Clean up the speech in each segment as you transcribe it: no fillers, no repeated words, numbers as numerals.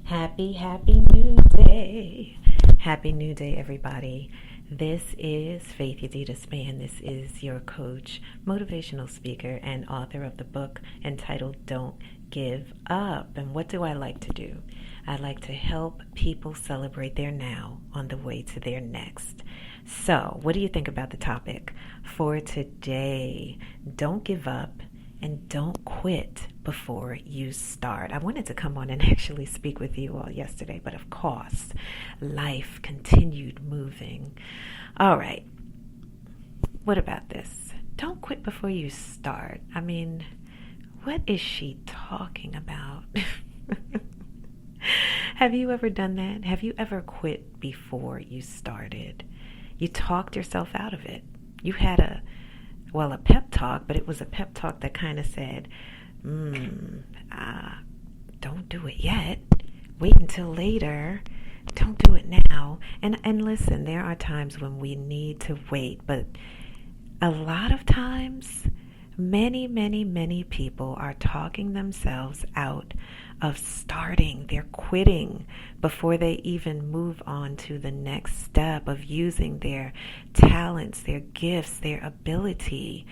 Happy new day. Happy new day, everybody. This is Faith Yadida Span. This is your coach, motivational speaker, and author of the book entitled Don't Give Up. And what do I like to do? I like to help people celebrate their now on the way to their next. So, what do you think about the topic for today? Don't give up. And don't quit before you start. I wanted to come on and actually speak with you all yesterday, but of course, life continued moving. All right. What about this? Don't quit before you start. I mean, what is she talking about? Have you ever done that? Have you ever quit before you started? You talked yourself out of it. You had a pep talk, but it was a pep talk that kind of said, don't do it yet. Wait until later. Don't do it now. And listen, there are times when we need to wait, but a lot of times, many people are talking themselves out of starting. They're quitting before they even move on to the next step of using their talents, their gifts, their ability.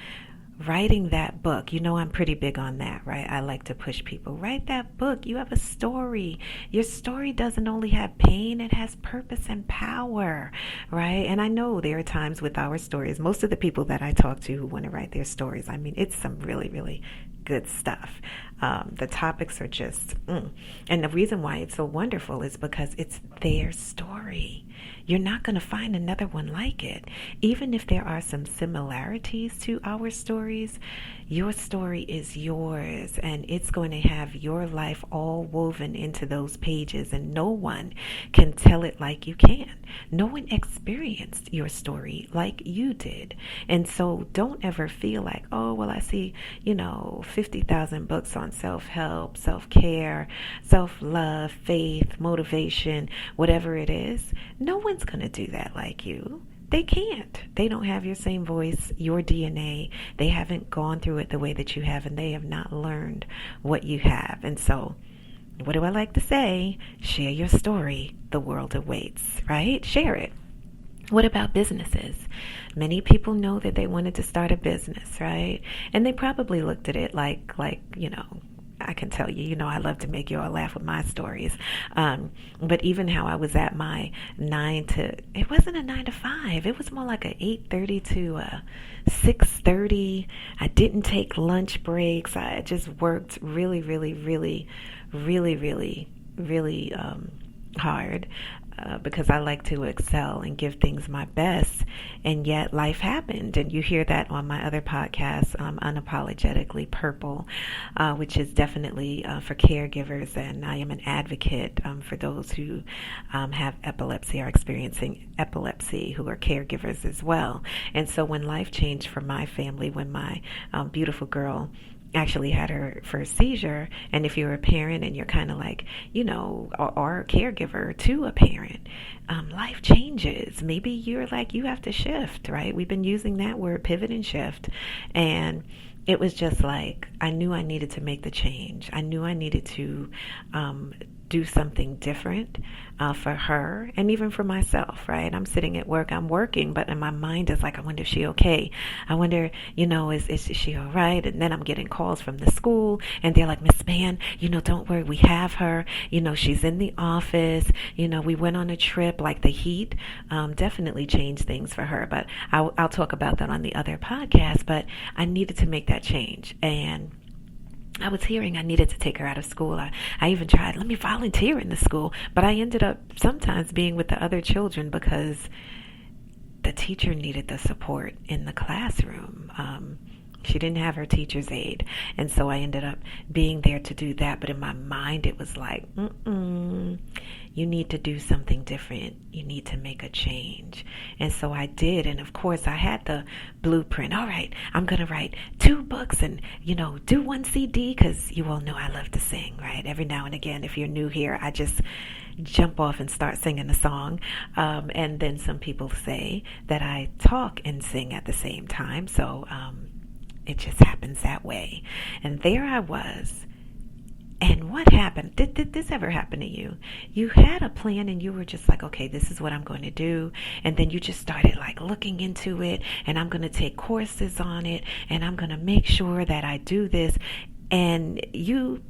Writing that book, you know I'm pretty big on that, right? I like to push people. Write that book. You have a story. Your story doesn't only have pain, it has purpose and power, right? And I know there are times with our stories, most of the people that I talk to who want to write their stories, I mean, it's some really good stuff. The topics are just, And the reason why it's so wonderful is because it's their story. You're not going to find another one like it. Even if there are some similarities to our stories, your story is yours, and it's going to have your life all woven into those pages, and no one can tell it like you can. No one experienced your story like you did. And so don't ever feel like, I see, 50,000 books on self-help, self-care, self-love, faith, motivation, whatever it is. No one's going to do that like you. They can't. They don't have your same voice, your DNA. They haven't gone through it the way that you have, and they have not learned what you have. And so, what do I like to say? Share your story. The world awaits, right? Share it. What about businesses? Many people know that they wanted to start a business, right? And they probably looked at it like, I can tell you, I love to make you all laugh with my stories. But even how I was at my it wasn't a 9 to 5. It was more like a 8:30 to 6:30. I didn't take lunch breaks. I just worked really hard. Because I like to excel and give things my best, and yet life happened. And you hear that on my other podcast, Unapologetically Purple, which is definitely for caregivers, and I am an advocate for those who have epilepsy or experiencing epilepsy, who are caregivers as well. And so when life changed for my family, when my beautiful girl actually had her first seizure, and if you're a parent and you're kind of like, or a caregiver to a parent, life changes. Maybe you're like, you have to shift, right? We've been using that word, pivot and shift, and it was just like, I knew I needed to make the change. I knew I needed to do something different for her, and even for myself, right? I'm sitting at work, I'm working, but in my mind is like, I wonder if she's okay. I wonder, is she all right? And then I'm getting calls from the school, and they're like, Miss Span, don't worry, we have her. She's in the office. We went on a trip. Like, the heat definitely changed things for her. But I'll talk about that on the other podcast. But I needed to make that change, and I was hearing I needed to take her out of school. I even tried, let me volunteer in the school. But I ended up sometimes being with the other children because the teacher needed the support in the classroom. She didn't have her teacher's aide. And so I ended up being there to do that. But in my mind, it was like, you need to do something different. You need to make a change. And so I did. And of course, I had the blueprint. All right, I'm going to write 2 books and, do 1 CD, because you all know I love to sing, right? Every now and again, if you're new here, I just jump off and start singing a song. And then some people say that I talk and sing at the same time. So it just happens that way. And there I was, And what happened? Did this ever happen to you? You had a plan and you were just like, okay, this is what I'm going to do. And then you just started like looking into it, and I'm going to take courses on it, and I'm going to make sure that I do this. And you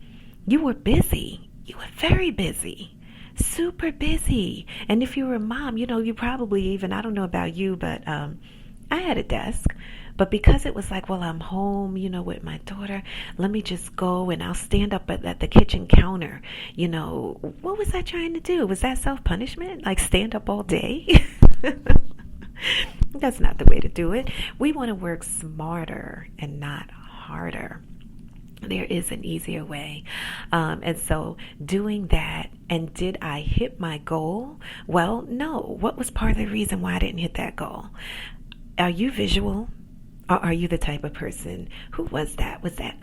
were busy. You were very busy. Super busy. And if you were a mom, you probably even, I don't know about you, but I had a desk. But because it was like, well, I'm home, with my daughter, let me just go and I'll stand up at the kitchen counter. What was I trying to do? Was that self-punishment? Like stand up all day? That's not the way to do it. We want to work smarter and not harder. There is an easier way. And so doing that, and did I hit my goal? Well, no. What was part of the reason why I didn't hit that goal? Are you visual? Or are you the type of person? Who was that? Was that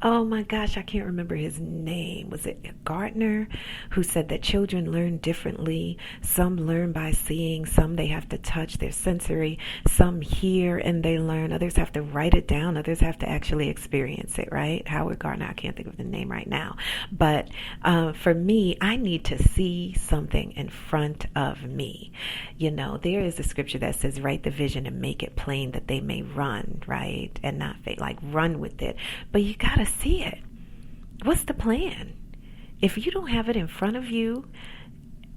oh my gosh, I can't remember his name. Was it Gardner, who said that children learn differently? Some learn by seeing, some they have to touch, their sensory, some hear and they learn, others have to write it down, others have to actually experience it, right? Howard Gardner, I can't think of the name right now. But for me, I need to see something in front of me. There is a scripture that says, write the vision and make it plain that they may run, right? And not fake, like run with it. But you got to see it. What's the plan? If you don't have it in front of you,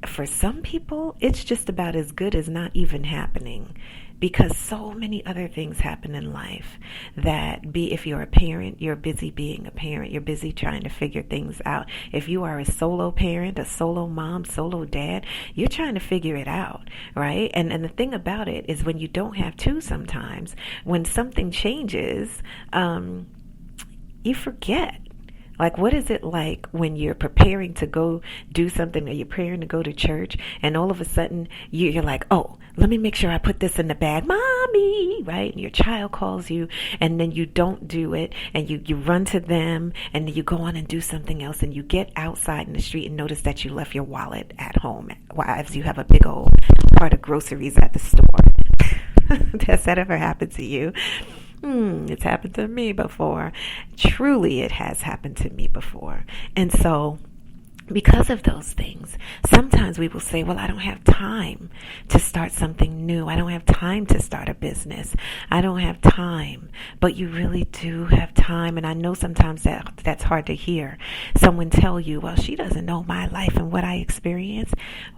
for some people, it's just about as good as not even happening, because so many other things happen in life that if you're a parent, you're busy being a parent. You're busy trying to figure things out. If you are a solo parent, a solo mom, solo dad, you're trying to figure it out, right? And the thing about it is when you don't have two sometimes, when something changes, you forget. Like, what is it like when you're preparing to go do something, or you're preparing to go to church, and all of a sudden you're like, oh, let me make sure I put this in the bag, mommy, right? And your child calls you, and then you don't do it, and you run to them, and then you go on and do something else, and you get outside in the street and notice that you left your wallet at home, as you have a big old part of groceries at the store. Has that ever happened to you? It's happened to me before. Truly, it has happened to me before. And so, because of those things, sometimes we will say, well, I don't have time to start something new. I don't have time to start a business. I don't have time. But you really do have time. And I know sometimes that's hard to hear. Someone tell you, well, she doesn't know my life and what I experience.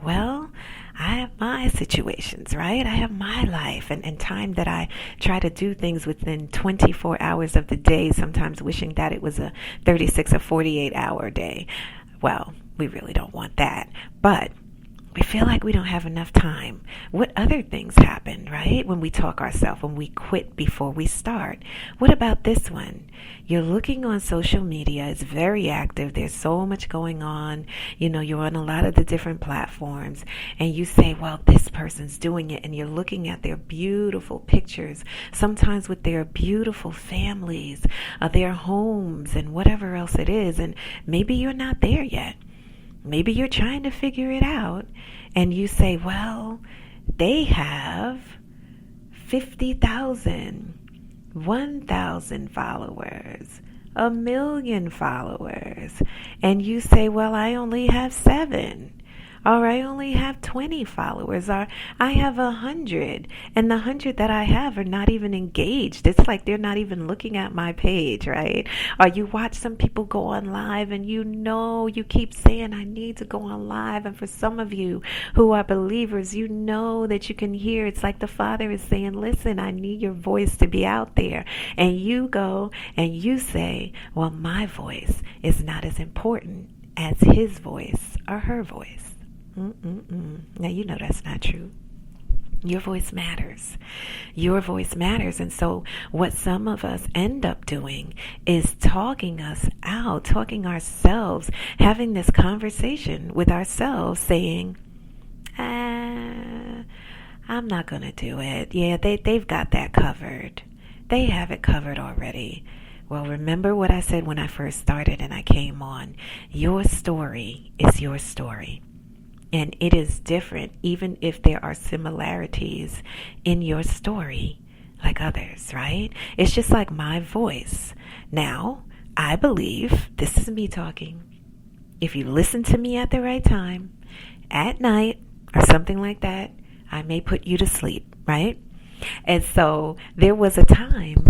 Well, I have my situations, right? I have my life and time that I try to do things within 24 hours of the day, sometimes wishing that it was a 36 or 48 hour day. Well, we really don't want that. But we feel like we don't have enough time. What other things happen, right? When we talk ourselves, when we quit before we start. What about this one? You're looking on social media. It's very active. There's so much going on. You're on a lot of the different platforms, and you say, well, this person's doing it, and you're looking at their beautiful pictures, sometimes with their beautiful families, their homes, and whatever else it is, and maybe you're not there yet. Maybe you're trying to figure it out, and you say, well, they have 50,000, 1,000 followers, 1,000,000 followers, and you say, well, I only have 7. Or I only have 20 followers, or I have 100, and the 100 that I have are not even engaged. It's like they're not even looking at my page, right? Or you watch some people go on live, and you keep saying, I need to go on live. And for some of you who are believers, you know that you can hear. It's like the Father is saying, listen, I need your voice to be out there. And you go and you say, well, my voice is not as important as his voice or her voice. Now, that's not true. Your voice matters. Your voice matters. And so what some of us end up doing is talking us out, talking ourselves, having this conversation with ourselves saying, I'm not going to do it. Yeah, they've got that covered. They have it covered already. Well, remember what I said when I first started and I came on. Your story is your story. And it is different, even if there are similarities in your story like others, right? It's just like my voice. Now, I believe, this is me talking, if you listen to me at the right time, at night, or something like that, I may put you to sleep, right? And so there was a time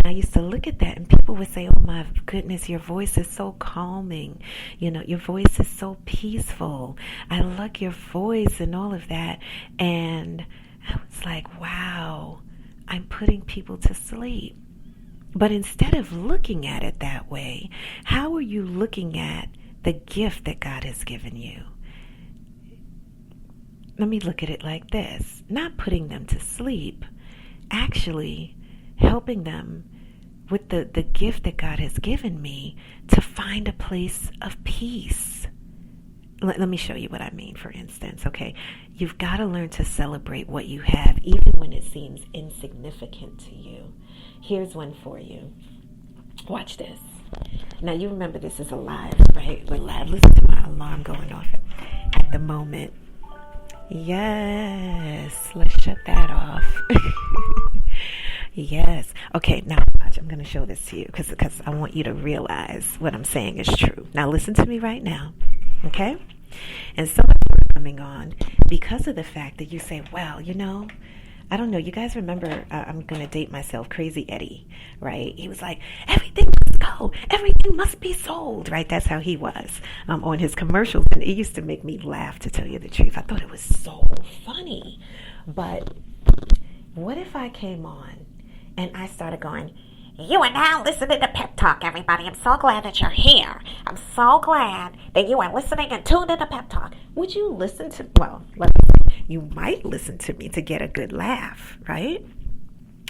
I used to look at that and people would say, "Oh my goodness, your voice is so calming. Your voice is so peaceful. I like your voice," and all of that. And I was like, wow, I'm putting people to sleep. But instead of looking at it that way, how are you looking at the gift that God has given you? Let me look at it like this: not putting them to sleep, actually helping them with the gift that God has given me to find a place of peace. Let me show you what I mean, for instance, okay? You've got to learn to celebrate what you have, even when it seems insignificant to you. Here's one for you. Watch this. Now, you remember this is a live, right? We're live. Listen to my alarm going off at the moment. Yes, let's shut that off. Yes. Okay, now watch. I'm going to show this to you because I want you to realize what I'm saying is true. Now listen to me right now, okay? And so much coming on because of the fact that you say, well, I don't know. You guys remember, I'm going to date myself, Crazy Eddie, right? He was like, everything must go. Everything must be sold, right? That's how he was on his commercials. And it used to make me laugh, to tell you the truth. I thought it was so funny. But what if I came on and I started going, "You are now listening to Pep Talk, everybody. I'm so glad that you're here. I'm so glad that you are listening and tuned into Pep Talk." Would you listen to, well, you might listen to me to get a good laugh, right?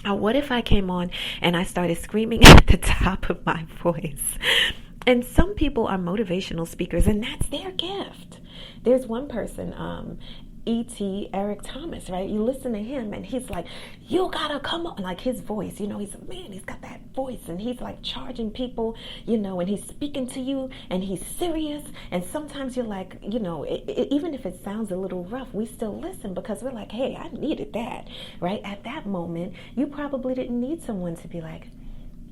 Or what if I came on and I started screaming at the top of my voice? And some people are motivational speakers, and that's their gift. There's one person, E.T. Eric Thomas, right? You listen to him and he's like, "You gotta come on," like his voice, he's a man, he's got that voice, and he's like charging people, and he's speaking to you and he's serious. And sometimes you're like, even if it sounds a little rough, we still listen because we're like, hey, I needed that, right? At that moment, you probably didn't need someone to be like,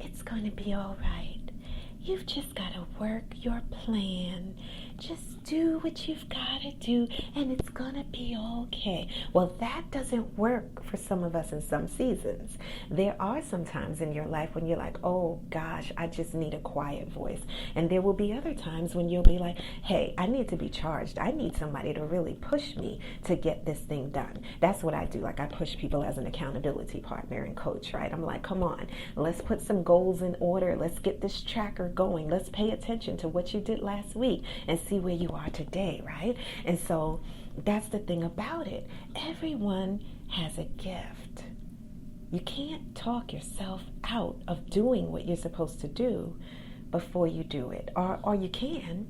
"It's gonna be all right. You've just gotta work your plan. Just do what you've gotta do and it's gonna be okay." Well, that doesn't work for some of us in some seasons. There are some times in your life when you're like, "Oh gosh, I just need a quiet voice." And there will be other times when you'll be like, "Hey, I need to be charged. I need somebody to really push me to get this thing done." That's what I do. Like, I push people as an accountability partner and coach, right? I'm like, "Come on, let's put some goals in order. Let's get this tracker going. Let's pay attention to what you did last week and see where you are today," right? And so that's the thing about it. Everyone has a gift. You can't talk yourself out of doing what you're supposed to do before you do it. Or you can,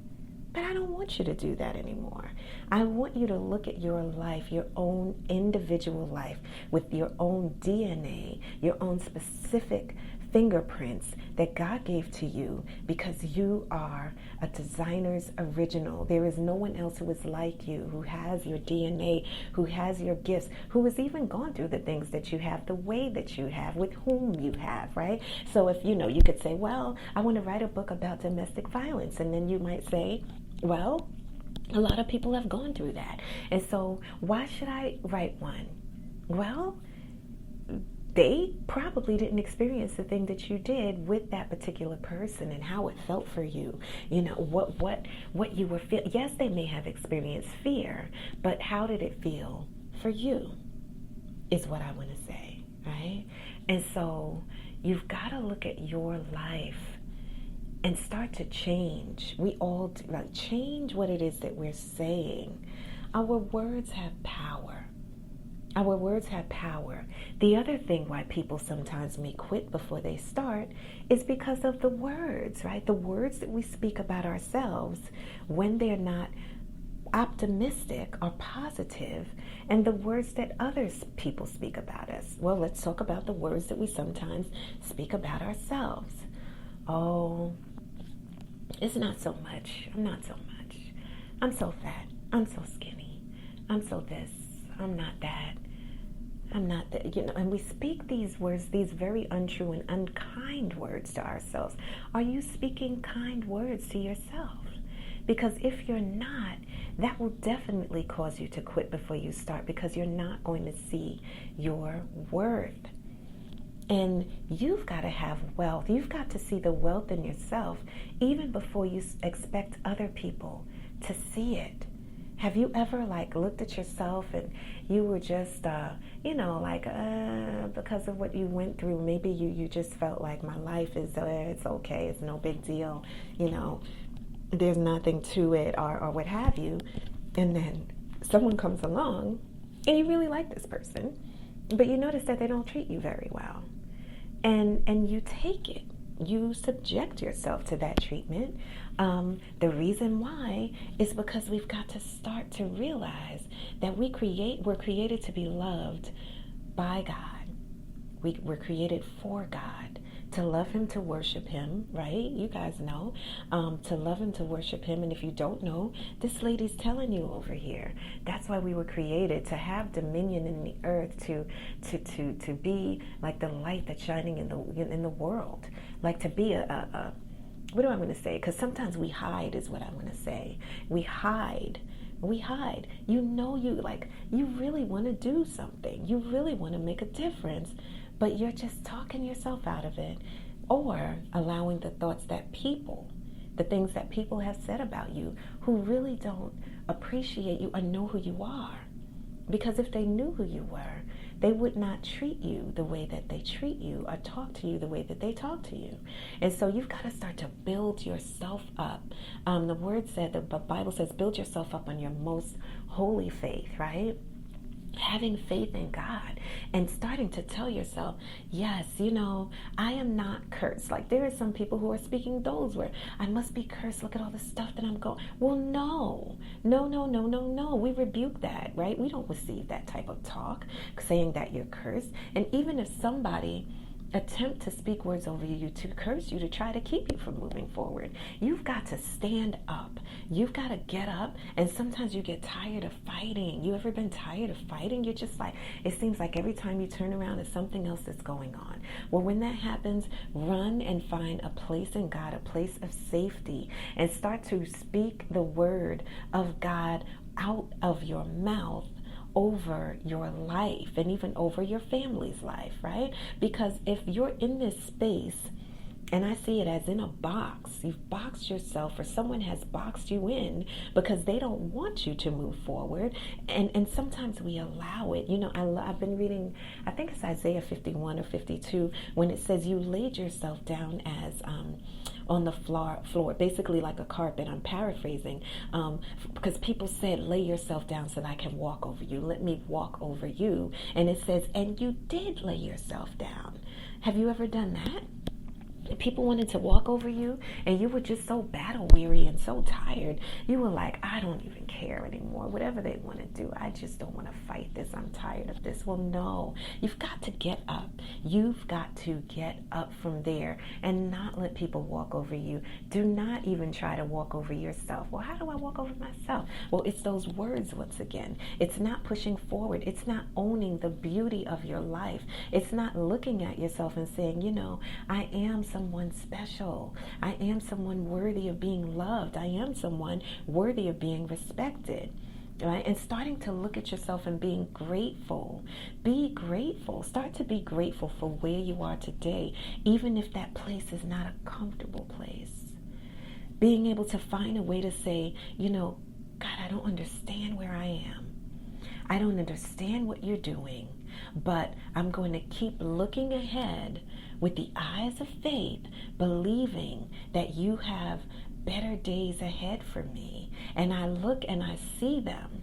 but I don't want you to do that anymore. I want you to look at your life, your own individual life, with your own DNA, your own specific fingerprints that God gave to you, because you are a designer's original. There is no one else who is like you, who has your DNA, who has your gifts, who has even gone through the things that you have, the way that you have, with whom you have, right? So if you could say, "Well, I want to write a book about domestic violence," and then you might say, "Well, a lot of people have gone through that, and so why should I write one?" Well, they probably didn't experience the thing that you did with that particular person and how it felt for you. What you were feeling. Yes, they may have experienced fear, but how did it feel for you is what I want to say, right? And so you've got to look at your life and start to change. We all change what it is that we're saying. Our words have power. Our words have power. The other thing why people sometimes may quit before they start is because of the words, right? The words that we speak about ourselves when they're not optimistic or positive, and the words that others people speak about us. Well, let's talk about the words that we sometimes speak about ourselves. "Oh, it's not so much. I'm not so much. I'm so fat. I'm so skinny. I'm so this. I'm not that. I'm not, and we speak these words, these very untrue and unkind words to ourselves. Are you speaking kind words to yourself? Because if you're not, that will definitely cause you to quit before you start, because you're not going to see your worth. And you've got to have wealth. You've got to see the wealth in yourself even before you expect other people to see it. Have you ever looked at yourself and you were just, because of what you went through, maybe you just felt like my life is, it's okay, it's no big deal, there's nothing to it, or what have you. And then someone comes along and you really like this person, but you notice that they don't treat you very well. And you take it. You subject yourself to that treatment. The reason why is because we've got to start to realize that we're created to be loved by God. We're created for God, to love Him, to worship Him, right? You guys know, to love Him, to worship Him. And if you don't know, this lady's telling you over here. That's why we were created, to have dominion in the earth, to be like the light that's shining in the world, like to be a what do I want to say? Because sometimes we hide is what I want to say. We hide. You really want to do something. You really want to make a difference, but you're just talking yourself out of it, or allowing the thoughts that the things that people have said about you, who really don't appreciate you or know who you are. Because if they knew who you were, they would not treat you the way that they treat you, or talk to you the way that they talk to you. And so you've got to start to build yourself up. The Bible says, build yourself up on your most holy faith, right? Having faith in God and starting to tell yourself, yes, I am not cursed. Like, there are some people who are speaking those words. I must be cursed. Look at all the stuff that I'm going. Well, no. We rebuke that, right? We don't receive that type of talk saying that you're cursed. And even if somebody attempt to speak words over you to curse you, to try to keep you from moving forward, you've got to stand up. You've got to get up. And sometimes you get tired of fighting. You ever been tired of fighting? You're just like, it seems like every time you turn around there's something else that's going on. Well, when that happens, run and find a place in God, a place of safety, and start to speak the word of God out of your mouth over your life, and even over your family's life, right? Because if you're in this space, and I see it as in a box, you've boxed yourself, or someone has boxed you in because they don't want you to move forward. And sometimes we allow it. I've been reading, I think it's Isaiah 51 or 52, when it says you laid yourself down as on the floor, basically like a carpet. I'm paraphrasing, because people said, lay yourself down so that I can walk over you. Let me walk over you. And it says, and you did lay yourself down. Have you ever done that? People wanted to walk over you, and you were just so battle weary and so tired. You were like, I don't even care anymore. Whatever they want to do, I just don't want to fight this. I'm tired of this. Well, no, you've got to get up. You've got to get up from there and not let people walk over you. Do not even try to walk over yourself. Well, how do I walk over myself? Well, it's those words once again. It's not pushing forward. It's not owning the beauty of your life. It's not looking at yourself and saying, I am someone special. I am someone worthy of being loved. I am someone worthy of being respected. Right? And starting to look at yourself and being grateful. Be grateful. Start to be grateful for where you are today, even if that place is not a comfortable place. Being able to find a way to say, God, I don't understand where I am. I don't understand what you're doing, but I'm going to keep looking ahead with the eyes of faith, believing that you have better days ahead for me. And I look and I see them.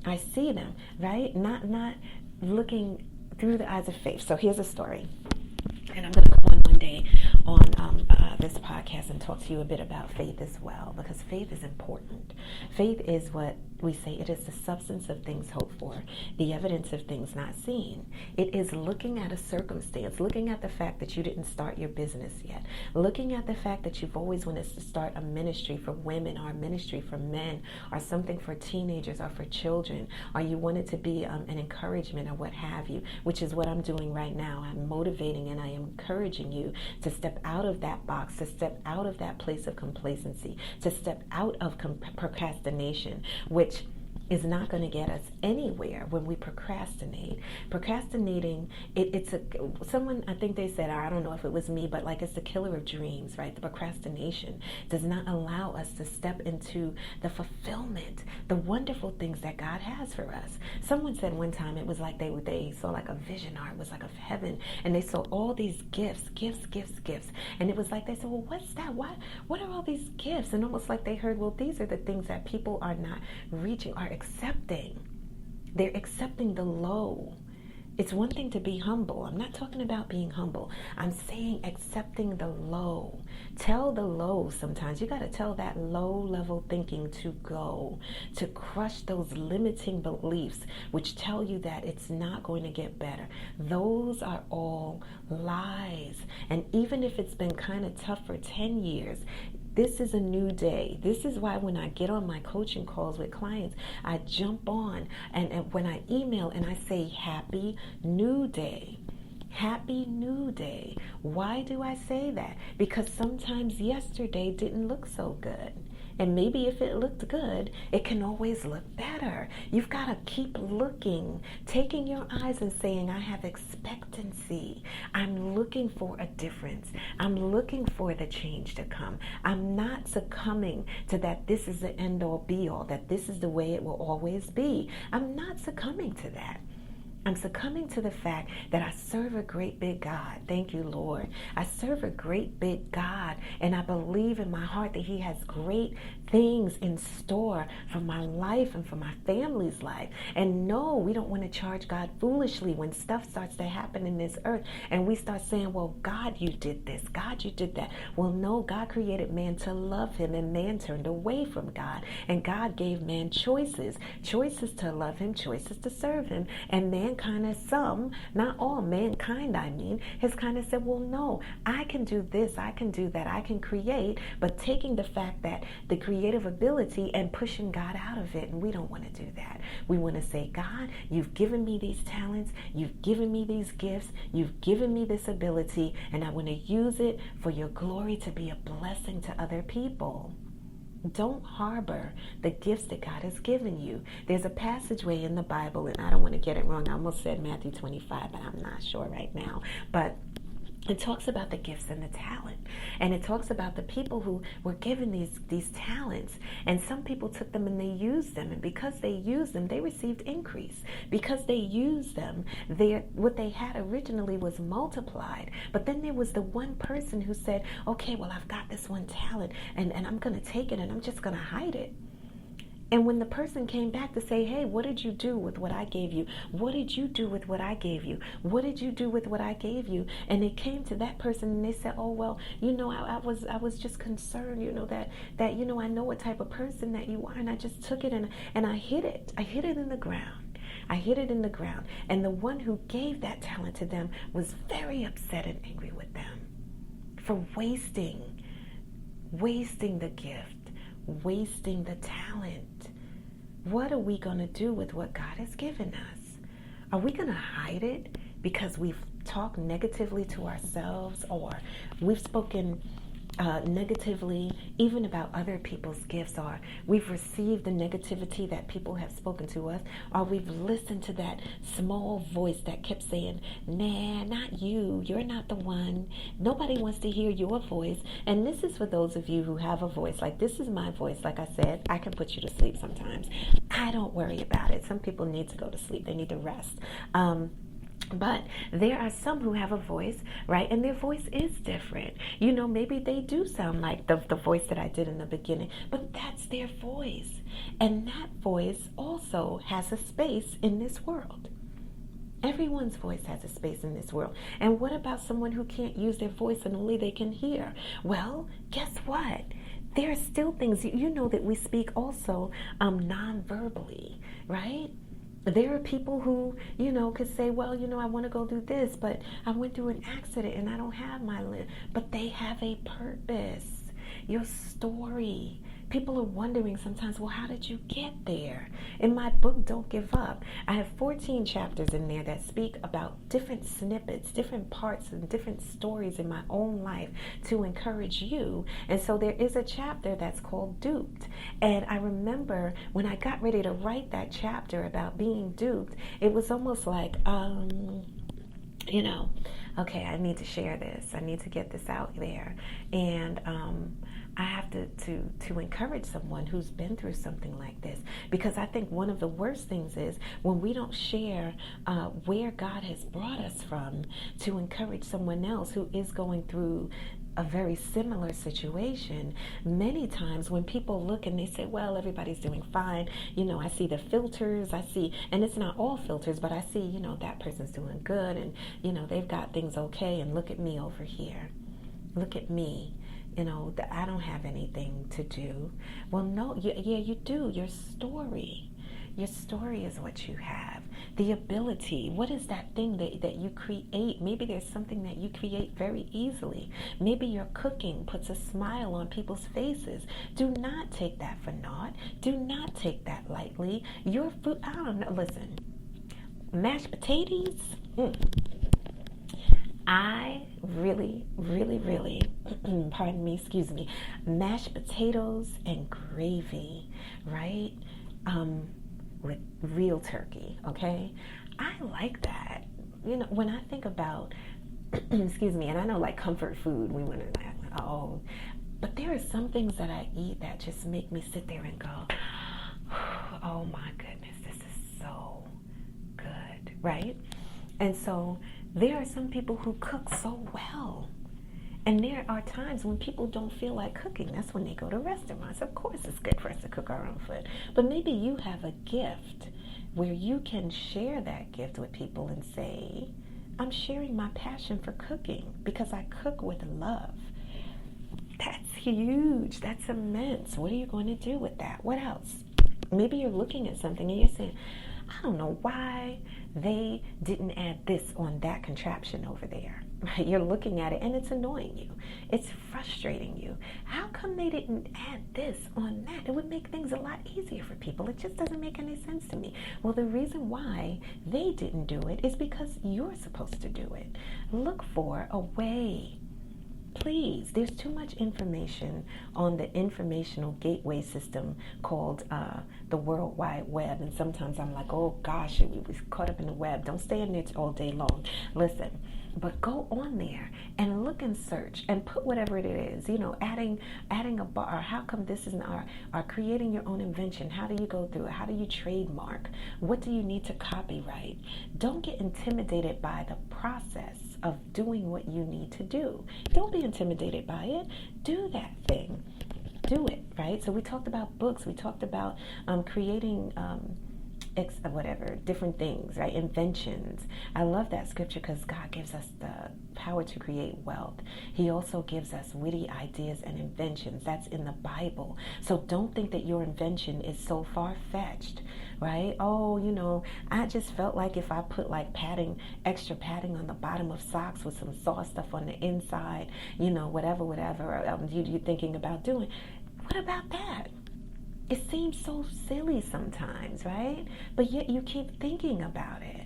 I see them, right? Not looking through the eyes of faith. So here's a story. And I'm going to come on one day on this podcast and talk to you a bit about faith as well, because faith is important. Faith is what We say it is the substance of things hoped for, the evidence of things not seen. It is looking at a circumstance, looking at the fact that you didn't start your business yet, looking at the fact that you've always wanted to start a ministry for women or a ministry for men or something for teenagers or for children, or you wanted to be an encouragement or what have you, which is what I'm doing right now. I'm motivating and I am encouraging you to step out of that box, to step out of that place of complacency, to step out of procrastination, which is not going to get us anywhere when we procrastinate. Procrastinating, someone, I think they said, I don't know if it was me, but like it's the killer of dreams, right? The procrastination does not allow us to step into the fulfillment, the wonderful things that God has for us. Someone said one time it was like they saw like a vision, or it was like of heaven, and they saw all these gifts. And it was like they said, well, what's that? What are all these gifts? And almost like they heard, well, these are the things that people are not reaching, are accepting. They're accepting the low. It's one thing to be humble. I'm not talking about being humble. I'm saying accepting the low. Tell the low sometimes. You got to tell that low level thinking to go, to crush those limiting beliefs which tell you that it's not going to get better. Those are all lies. And even if it's been kind of tough for 10 years, this is a new day. This is why when I get on my coaching calls with clients, I jump on and when I email and I say, happy new day. Happy new day. Why do I say that? Because sometimes yesterday didn't look so good. And maybe if it looked good, it can always look better. You've got to keep looking, taking your eyes and saying, I have expectancy. I'm looking for a difference. I'm looking for the change to come. I'm not succumbing to that this is the end all be all, that this is the way it will always be. I'm not succumbing to that. I'm succumbing to the fact that I serve a great big God. Thank you, Lord. I serve a great big God, and I believe in my heart that He has great things in store for my life and for my family's life. And no, we don't want to charge God foolishly when stuff starts to happen in this earth and we start saying, well, God, you did this. God, you did that. Well, no, God created man to love Him, and man turned away from God. And God gave man choices to love Him, choices to serve Him. And man kind of not all, mankind has kind of said, well, no, I can do this, I can do that, I can create, but taking the fact that the creative ability and pushing God out of it, and we don't want to do that. We want to say, God, you've given me these talents, you've given me these gifts, you've given me this ability, and I want to use it for your glory to be a blessing to other people. Don't harbor the gifts that God has given you. There's a passageway in the Bible, and I don't want to get it wrong. I almost said Matthew 25, but I'm not sure right now. But it talks about the gifts and the talent. And it talks about the people who were given these talents. And some people took them and they used them. And because they used them, they received increase. Because they used them, what they had originally was multiplied. But then there was the one person who said, okay, well, I've got this one talent, and I'm going to take it and I'm just going to hide it. And when the person came back to say, hey, what did you do with what I gave you? What did you do with what I gave you? What did you do with what I gave you? And they came to that person and they said, oh, well, I was just concerned, that I know what type of person that you are. And I just took it and I hid it. I hid it in the ground. I hid it in the ground. And the one who gave that talent to them was very upset and angry with them for wasting the gift. Wasting the talent. What are we going to do with what God has given us? Are we going to hide it because we've talked negatively to ourselves, or we've spoken negatively even about other people's gifts, or we've received the negativity that people have spoken to us, or we've listened to that small voice that kept saying, nah, not you, you're not the one, nobody wants to hear your voice. And this is for those of you who have a voice. Like, this is my voice. Like I said, I can put you to sleep sometimes. I don't worry about it. Some people need to go to sleep. They need to rest. But there are some who have a voice, right? And their voice is different. Maybe they do sound like the voice that I did in the beginning, but that's their voice. And that voice also has a space in this world. Everyone's voice has a space in this world. And what about someone who can't use their voice and only they can hear? Well, guess what? there are still things, you know, that we speak also non-verbally, right? There are people who, you know, could say, well, you know, I want to go do this, but I went through an accident and I don't have my limb. But they have a purpose. Your story. People are wondering sometimes, well, how did you get there? In my book, Don't Give Up, I have 14 chapters in there that speak about different snippets, different parts, and different stories in my own life to encourage you. And so there is a chapter that's called Duped. And I remember when I got ready to write that chapter about being duped, it was almost like, you know, okay, I need to share this. I need to get this out there. And I have to encourage someone who's been through something like this, because I think one of the worst things is when we don't share where God has brought us from to encourage someone else who is going through a very similar situation. Many times when people look and they say, well, everybody's doing fine, you know, I see the filters, I see, and it's not all filters, but I see, you know, that person's doing good and, you know, they've got things okay, and look at me over here. Look at me. You know, that I don't have anything to do. Well, no, yeah, you do. Your story. Your story is what you have. The ability. What is that thing that you create? Maybe there's something that you create very easily. Maybe your cooking puts a smile on people's faces. Do not take that for naught. Do not take that lightly. Your food, I don't know. Listen, mashed potatoes. I really, pardon me, excuse me, mashed potatoes and gravy, right? With real turkey, okay? I like that. You know, when I think about, excuse me, and I know like comfort food, we want to, oh, but there are some things that I eat that just make me sit there and go, oh my goodness, this is so good, right? And so there are some people who cook so well. And there are times when people don't feel like cooking. That's when they go to restaurants. Of course, it's good for us to cook our own food. But maybe you have a gift where you can share that gift with people and say, I'm sharing my passion for cooking because I cook with love. That's huge. That's immense. What are you going to do with that? What else? Maybe you're looking at something and you're saying, I don't know why they didn't add this on that contraption over there. Right? You're looking at it and it's annoying you. It's frustrating you. How come they didn't add this on that? It would make things a lot easier for people. It just doesn't make any sense to me. Well, the reason why they didn't do it is because you're supposed to do it. Look for a way. Please, there's too much information on the informational gateway system called the World Wide Web. And sometimes I'm like, oh gosh, we was caught up in the web. Don't stay in it all day long. Listen, but go on there and look and search and put whatever it is, you know, adding a bar. How come this isn't our creating your own invention? How do you go through it? How do you trademark? What do you need to copyright? Don't get intimidated by the process of doing what you need to do. Don't be intimidated by it. Do that thing. Do it, right? So we talked about books. We talked about creating different things, right? Inventions. I love that scripture because God gives us the power to create wealth. He also gives us witty ideas and inventions. That's in the Bible. So don't think that your invention is so far-fetched, right? Oh, you know, I just felt like if I put like extra padding on the bottom of socks with some sauce stuff on the inside, you know, whatever you're thinking about doing. What about that? It seems so silly sometimes, right? But yet you keep thinking about it.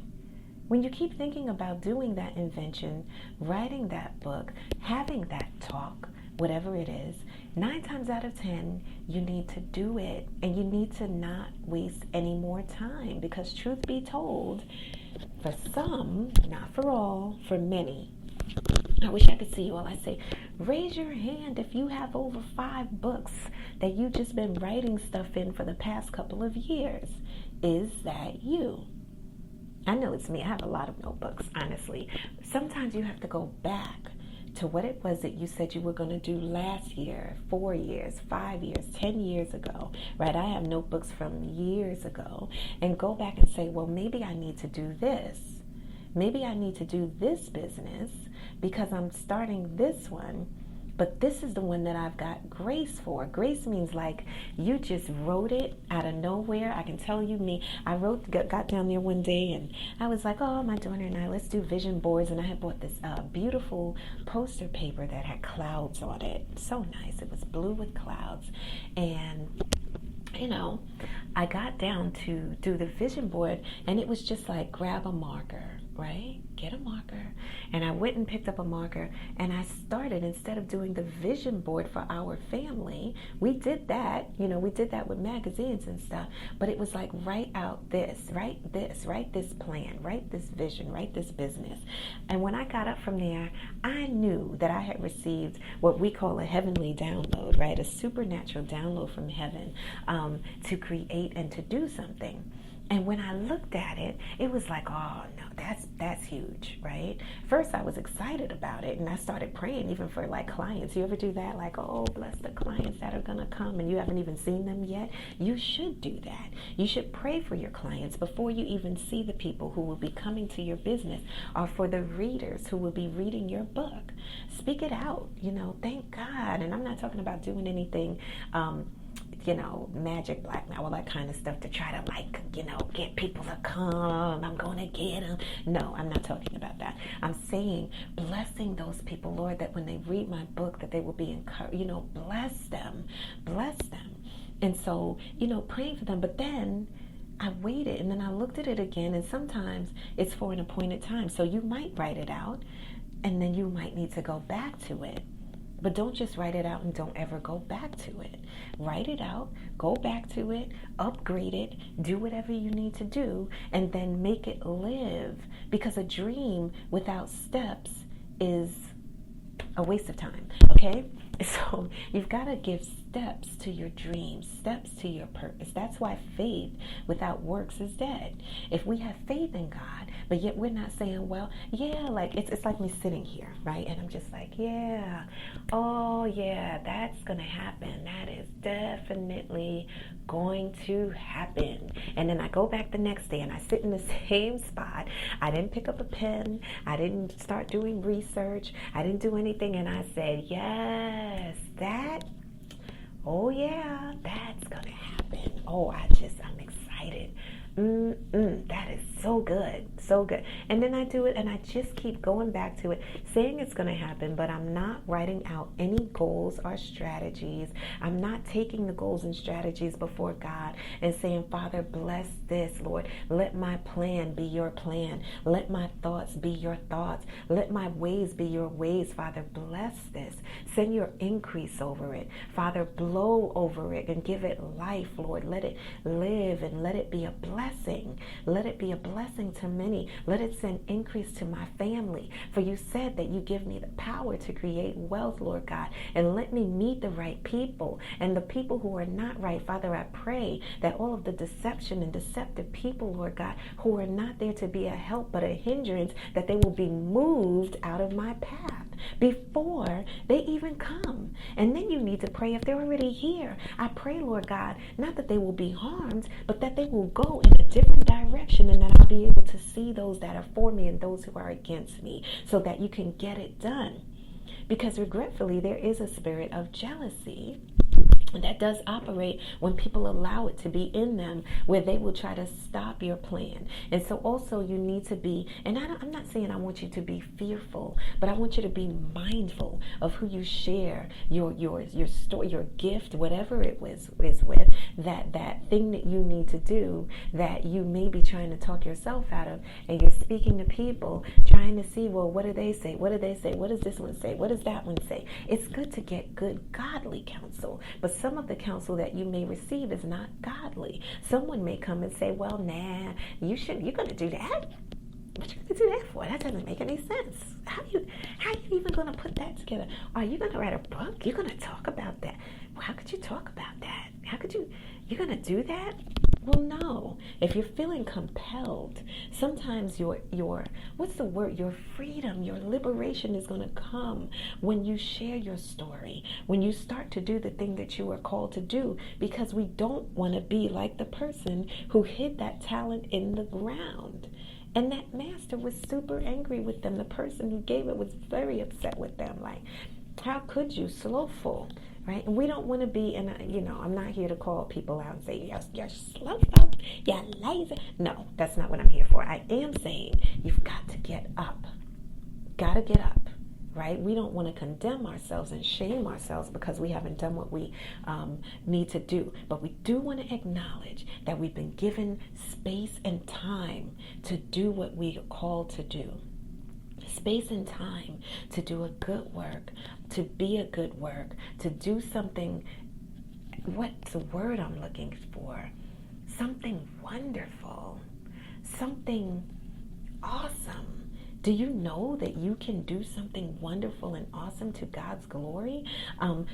When you keep thinking about doing that invention, writing that book, having that talk, whatever it is, 9 times out of 10, you need to do it. And you need to not waste any more time. Because truth be told, for some, not for all, for many, I wish I could see you all. I say, raise your hand if you have over 5 books that you've just been writing stuff in for the past couple of years. Is that you? I know it's me. I have a lot of notebooks, honestly. Sometimes you have to go back to what it was that you said you were going to do last year, 4 years, 5 years, 10 years ago, right? I have notebooks from years ago, and go back and say, well, maybe I need to do this. Maybe I need to do this business because I'm starting this one. But this is the one that I've got grace for. Grace means like you just wrote it out of nowhere. I can tell you me. I got down there one day and I was like, oh, my daughter and I, let's do vision boards. And I had bought this beautiful poster paper that had clouds on it. So nice. It was blue with clouds. And I got down to do the vision board and it was just like grab a marker, right? Get a marker. And I went and picked up a marker and I started, instead of doing the vision board for our family, we did that with magazines and stuff, but it was like write this, write this plan, write this vision, write this business. And when I got up from there, I knew that I had received what we call a heavenly download, right? A supernatural download from heaven, to create and to do something. And when I looked at it, it was like, oh no, that's huge, right? First I was excited about it and I started praying even for like clients. You ever do that? Like, oh, bless the clients that are gonna come and you haven't even seen them yet. You should do that. You should pray for your clients before you even see the people who will be coming to your business, or for the readers who will be reading your book. Speak it out, thank God. And I'm not talking about doing anything magic, blackmail, all that kind of stuff to try to get people to come. I'm going to get them. No, I'm not talking about that. I'm saying blessing those people, Lord, that when they read my book, that they will be encouraged, bless them. And so, praying for them. But then I waited and then I looked at it again, and sometimes it's for an appointed time. So you might write it out and then you might need to go back to it. But don't just write it out and don't ever go back to it. Write it out, go back to it, upgrade it, do whatever you need to do, and then make it live. Because a dream without steps is a waste of time, okay? So you've got to give steps to your dreams, steps to your purpose. That's why faith without works is dead. If we have faith in God, but yet we're not saying, well, yeah, like it's like me sitting here, right? And I'm just like, yeah, oh yeah, that's going to happen. That is definitely going to happen. And then I go back the next day and I sit in the same spot. I didn't pick up a pen. I didn't start doing research. I didn't do anything. And I said, yes, oh yeah, that's going to happen. Oh, I'm excited. That is so good, so good. And then I do it and I just keep going back to it, saying it's going to happen, but I'm not writing out any goals or strategies. I'm not taking the goals and strategies before God and saying, Father, bless this, Lord. Let my plan be your plan. Let my thoughts be your thoughts. Let my ways be your ways, Father. Bless this. Send your increase over it. Father, blow over it and give it life, Lord. Let it live and let it be a blessing. Let it be a blessing to many. Let it send increase to my family. For you said that you give me the power to create wealth, Lord God. And let me meet the right people. And the people who are not right, Father, I pray that all of the deception and deceptive people, Lord God, who are not there to be a help but a hindrance, that they will be moved out of my path before they even come. And then you need to pray if they're already here. I pray, Lord God, not that they will be harmed, but that they will go in a different direction, and that I'll be able to see those that are for me and those who are against me, so that you can get it done. Because regretfully, there is a spirit of jealousy that does operate when people allow it to be in them, where they will try to stop your plan. And so also you need to be, and I'm not saying I want you to be fearful, but I want you to be mindful of who you share your story, your gift, whatever it is with, that thing that you need to do, that you may be trying to talk yourself out of, and you're speaking to people trying to see, well, what do they say? What do they say? What does this one say? What does that one say? It's good to get good godly counsel, but some of the counsel that you may receive is not godly. Someone may come and say, well, nah, you're going to do that? What you going to do that for? That doesn't make any sense. How are you even going to put that together? Are you going to write a book? You're going to talk about that? Well, how could you talk about that? You're going to do that? Well, no. If you're feeling compelled, sometimes your what's the word? Your freedom, your liberation is going to come when you share your story, when you start to do the thing that you are called to do, because we don't want to be like the person who hid that talent in the ground. And that master was super angry with them. The person who gave it was very upset with them. Like, How could you? Slowful, right? And we don't want to be, and I'm not here to call people out and say, yes, you're slowful, you're lazy. No, that's not what I'm here for. I am saying you've got to get up. Got to get up. Right? We don't want to condemn ourselves and shame ourselves because we haven't done what we need to do. But we do want to acknowledge that we've been given space and time to do what we are called to do. Space and time to do a good work, to be a good work, to do something. What's the word I'm looking for? Something wonderful, something awesome. Do you know that you can do something wonderful and awesome to God's glory,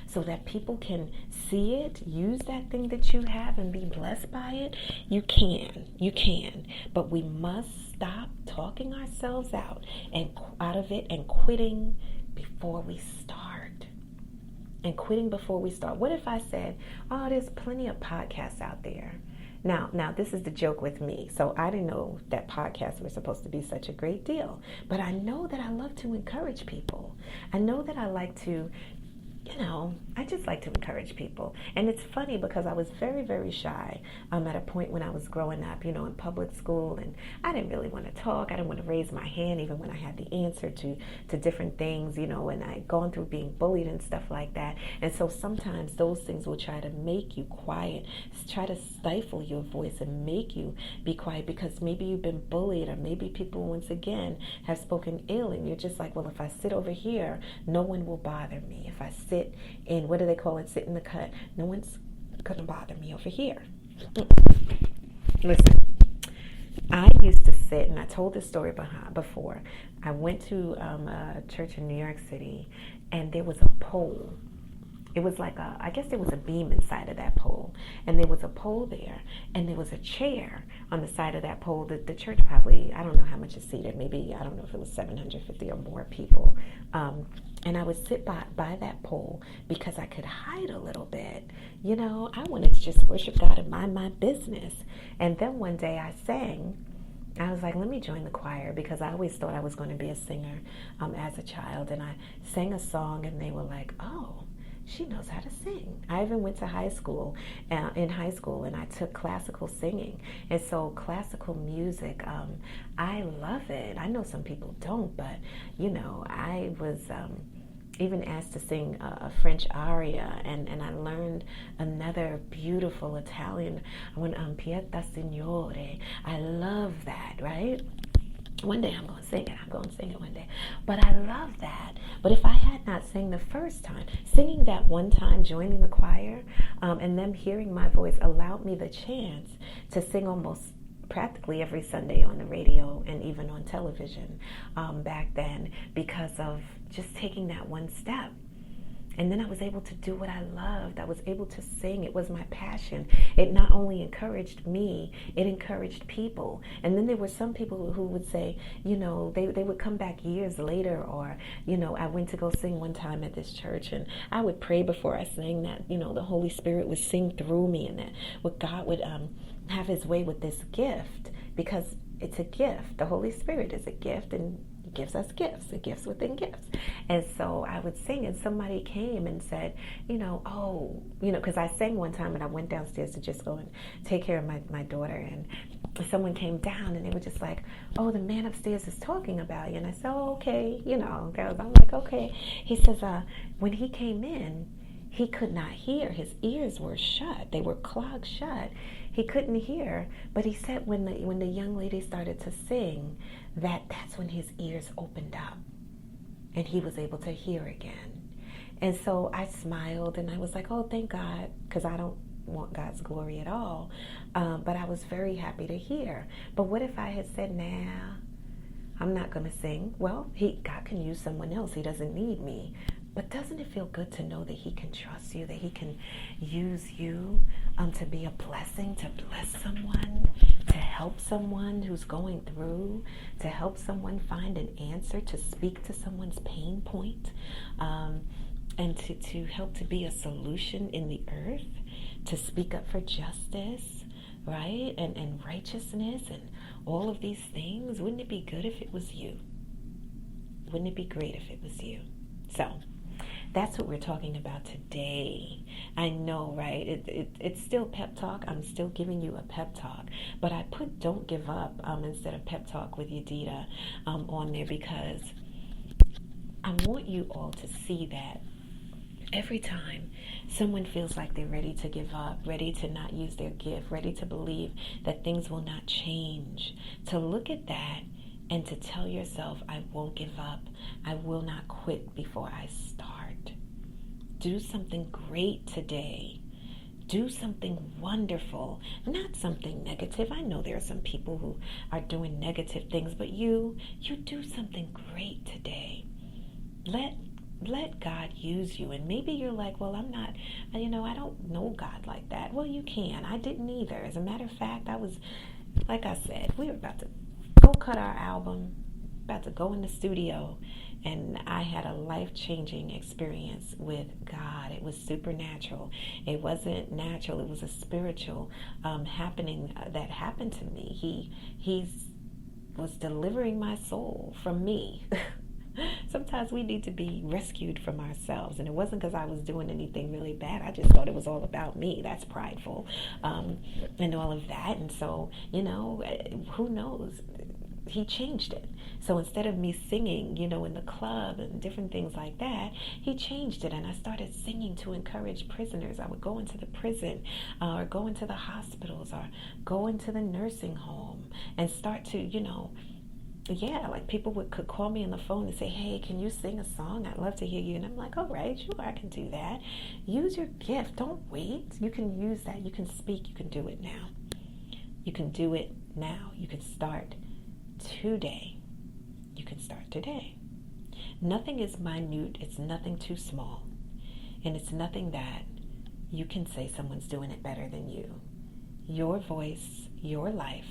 so that people can see it, use that thing that you have and be blessed by it? You can. But we must stop talking ourselves out of it and quitting before we start. What if I said, oh, there's plenty of podcasts out there. Now, this is the joke with me. So I didn't know that podcasts were supposed to be such a great deal. But I know that I love to encourage people. I know that I like to, I just like to encourage people. And it's funny because I was very, very shy at a point when I was growing up, in public school. And I didn't really want to talk. I didn't want to raise my hand even when I had the answer to different things, and I'd gone through being bullied and stuff like that. And so sometimes those things will try to make you quiet, try to stifle your voice and make you be quiet because maybe you've been bullied or maybe people once again have spoken ill and you're just like, well, if I sit over here, no one will bother me. If I sit in, what do they call it? Sit in the cut. No one's going to bother me over here. Listen, I used to sit, and I told this story before. I went to a church in New York City, and there was a pole. It was like I guess there was a beam inside of that pole. And there was a pole there. And there was a chair on the side of that pole. The church probably, I don't know how much is seated. Maybe, I don't know if it was 750 or more people. And I would sit by that pole because I could hide a little bit. I wanted to just worship God and mind my business. And then one day I sang. I was like, let me join the choir because I always thought I was going to be a singer as a child. And I sang a song and they were like, oh, she knows how to sing. I even went to high school, and I took classical singing. And so classical music, I love it. I know some people don't, but, I was even asked to sing a French aria, and I learned another beautiful Italian one, Pieta Signore. I love that, right? One day I'm going to sing it one day. But I love that. But if I had not sang the first time, singing that one time, joining the choir, and them hearing my voice allowed me the chance to sing almost practically every Sunday on the radio and even on television back then because of just taking that one step. And then I was able to do what I loved. I was able to sing. It was my passion. It not only encouraged me, it encouraged people. And then there were some people who would say, they would come back years later, or, I went to go sing one time at this church and I would pray before I sang that, the Holy Spirit would sing through me and that God would have his way with this gift, because it's a gift. The Holy Spirit is a gift, and he gives us gifts, gifts within gifts. And so I would sing, and somebody came and said, because I sang one time and I went downstairs to just go and take care of my daughter, and someone came down and they were just like, oh, the man upstairs is talking about you. And I said, oh, okay, I'm like, okay. He says, when he came in, he could not hear. His ears were shut. They were clogged shut. He couldn't hear. But he said when the young lady started to sing, that's when his ears opened up and he was able to hear again. And so I smiled and I was like, oh, thank God, because I don't want God's glory at all. But I was very happy to hear. But what if I had said, nah, I'm not going to sing? Well, God can use someone else. He doesn't need me. But doesn't it feel good to know that he can trust you, that he can use you to be a blessing, to bless someone, to help someone who's going through, to help someone find an answer, to speak to someone's pain point, and to help to be a solution in the earth, to speak up for justice, right, and righteousness and all of these things? Wouldn't it be good if it was you? Wouldn't it be great if it was you? So That's what we're talking about today. I know, right? It's still pep talk. I'm still giving you a pep talk, but I put "Don't Give Up" instead of "Pep Talk with Yadida" on there because I want you all to see that every time someone feels like they're ready to give up, ready to not use their gift, ready to believe that things will not change, to look at that and to tell yourself, I won't give up. I will not quit before I start. Do something great today. Do something wonderful, not something negative. I know there are some people who are doing negative things, but you do something great today. Let God use you. And maybe you're like, well, I'm not, I don't know God like that. Well, you can. I didn't either. As a matter of fact, like I said, we were about to go cut our album, about to go in the studio, and I had a life-changing experience with God. It was supernatural. It wasn't natural. It was a spiritual happening that happened to me. He was delivering my soul from me. Sometimes we need to be rescued from ourselves, and it wasn't because I was doing anything really bad. I just thought it was all about me. That's prideful, and all of that. And so, who knows? He changed it. So instead of me singing, in the club and different things like that, he changed it, and I started singing to encourage prisoners. I would go into the prison, or go into the hospitals, or go into the nursing home, and start to, like people could call me on the phone and say, hey, can you sing a song? I'd love to hear you. And I'm like, all right, sure, I can do that. Use your gift. Don't wait. You can use that. You can speak. You can do it now. You can do it now. You can start today. You can start today. Nothing is minute. It's nothing too small. And it's nothing that you can say someone's doing it better than you. Your voice, your life,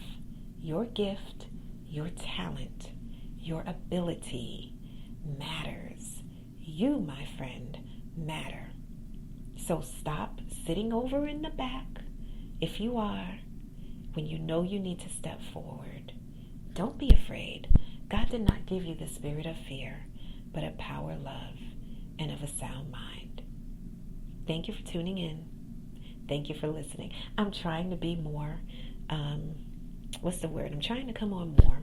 your gift, your talent, your ability matters. You, my friend, matter. So stop sitting over in the back, if you are, when you know you need to step forward. Don't be afraid. God did not give you the spirit of fear, but a power, love, and of a sound mind. Thank you for tuning in. Thank you for listening. I'm trying to be more, I'm trying to come on more.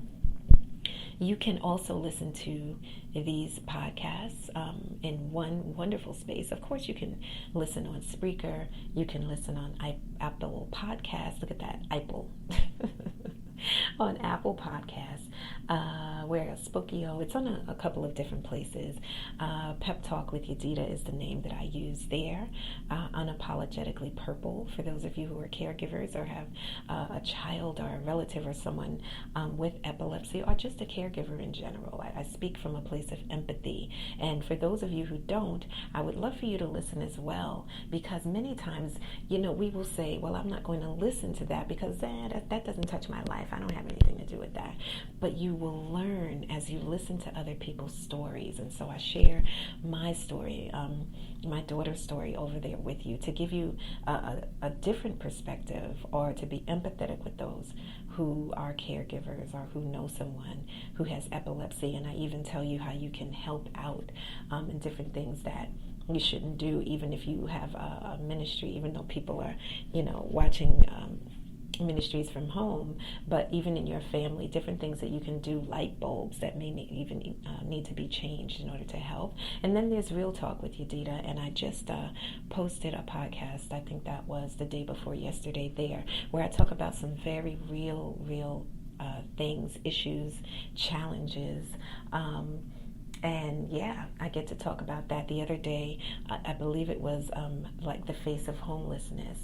You can also listen to these podcasts in one wonderful space. Of course, you can listen on Spreaker. You can listen on Apple Podcasts. Look at that, Apple. On Apple Podcasts, where Spokio, it's on a couple of different places. Pep Talk with Yadida is the name that I use there. Unapologetically Purple, for those of you who are caregivers or have a child or a relative or someone with epilepsy, or just a caregiver in general. I speak from a place of empathy. And for those of you who don't, I would love for you to listen as well, because many times, we will say, well, I'm not going to listen to that because that doesn't touch my life. I don't have anything to do with that. But you will learn as you listen to other people's stories. And so I share my story, my daughter's story over there with you, to give you a different perspective, or to be empathetic with those who are caregivers or who know someone who has epilepsy. And I even tell you how you can help out in different things that you shouldn't do, even if you have a ministry, even though people are, watching ministries from home, but even in your family, different things that you can do, light bulbs that may need to be changed in order to help. And then there's Real Talk with Yadida, and I just posted a podcast, I think that was the day before yesterday there, where I talk about some very real things, issues, challenges, and yeah, I get to talk about that. The other day, I believe it was like the face of homelessness.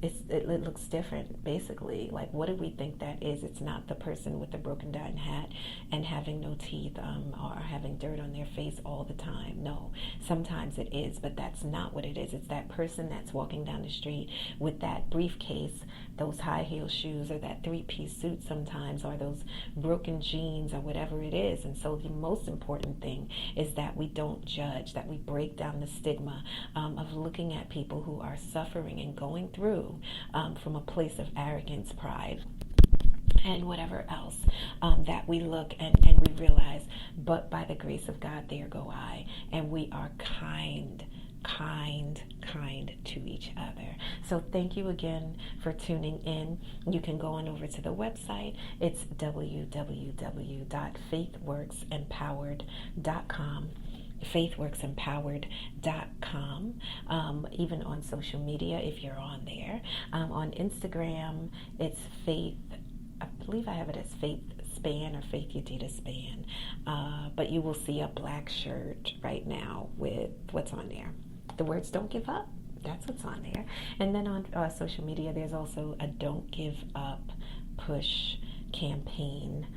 It looks different, basically. Like, what do we think that is? It's not the person with the broken down hat and having no teeth or having dirt on their face all the time. No, sometimes it is, but that's not what it is. It's that person that's walking down the street with that briefcase, those high heel shoes, or that three-piece suit sometimes, or those broken jeans, or whatever it is. And so the most important thing is that we don't judge, that we break down the stigma of looking at people who are suffering and going through from a place of arrogance, pride, and whatever else that we look and we realize, but by the grace of God, there go I. And we are kind to each other. So thank you again for tuning in. You can go on over to the website. It's www.faithworksempowered.com. faithworksempowered.com. Even on social media, if you're on there. On Instagram, it's Faith, I believe I have it as Faith Span or Faith Yadida Span. But you will see a black shirt right now with what's on there. The words "Don't Give Up." That's what's on there. And then on social media, there's also a Don't Give Up Push campaign.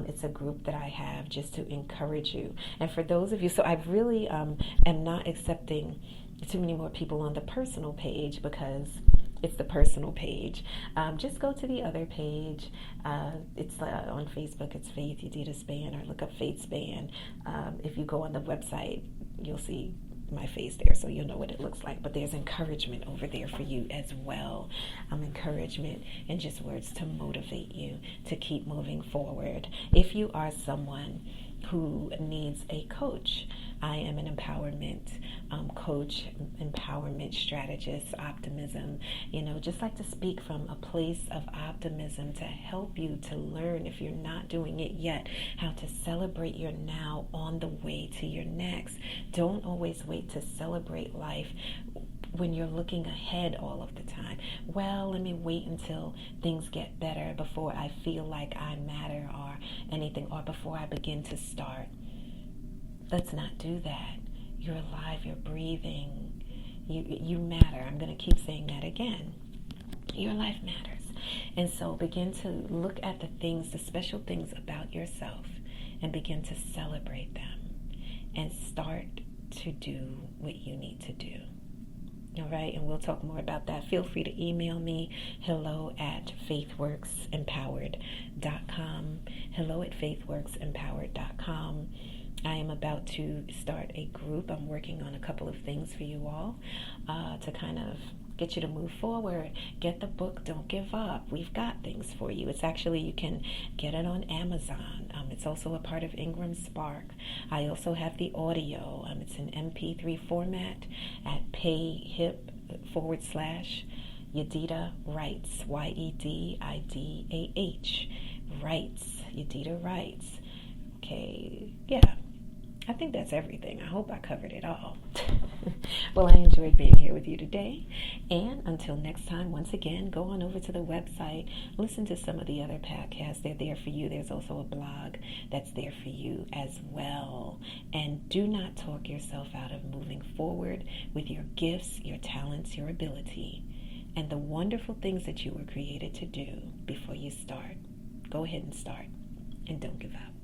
It's a group that I have just to encourage you. And for those of you, so I really am not accepting too many more people on the personal page because it's the personal page. Just go to the other page. It's on Facebook, it's Faith Yadida Span, or look up Faith Span. If you go on the website, you'll see my face there, so you'll know what it looks like. But there's encouragement over there for you as well. Encouragement and just words to motivate you to keep moving forward. If you are someone who needs a coach, I am an empowerment coach, empowerment strategist, optimism, just like to speak from a place of optimism to help you to learn, if you're not doing it yet, how to celebrate your now on the way to your next. Don't always wait to celebrate life when you're looking ahead all of the time. Well, let me wait until things get better before I feel like I matter or anything, or before I begin to start. Let's not do that. You're alive, you're breathing, you matter. I'm going to keep saying that again. Your life matters. And so begin to look at the things, the special things about yourself, and begin to celebrate them and start to do what you need to do. All right, and we'll talk more about that. Feel free to email me, hello@faithworksempowered.com, hello@faithworksempowered.com. I am about to start a group. I'm working on a couple of things for you all to kind of get you to move forward. Get the book, Don't Give Up. We've got things for you. It's actually, you can get it on Amazon. It's also a part of Ingram Spark. I also have the audio. It's an MP3 format at payhip/Yadida Writes, YEDIDAH, Writes, Yadida Writes. Okay, yeah. I think that's everything. I hope I covered it all. Well, I enjoyed being here with you today. And until next time, once again, go on over to the website. Listen to some of the other podcasts. They're there for you. There's also a blog that's there for you as well. And do not talk yourself out of moving forward with your gifts, your talents, your ability, and the wonderful things that you were created to do before you start. Go ahead and start. And don't give up.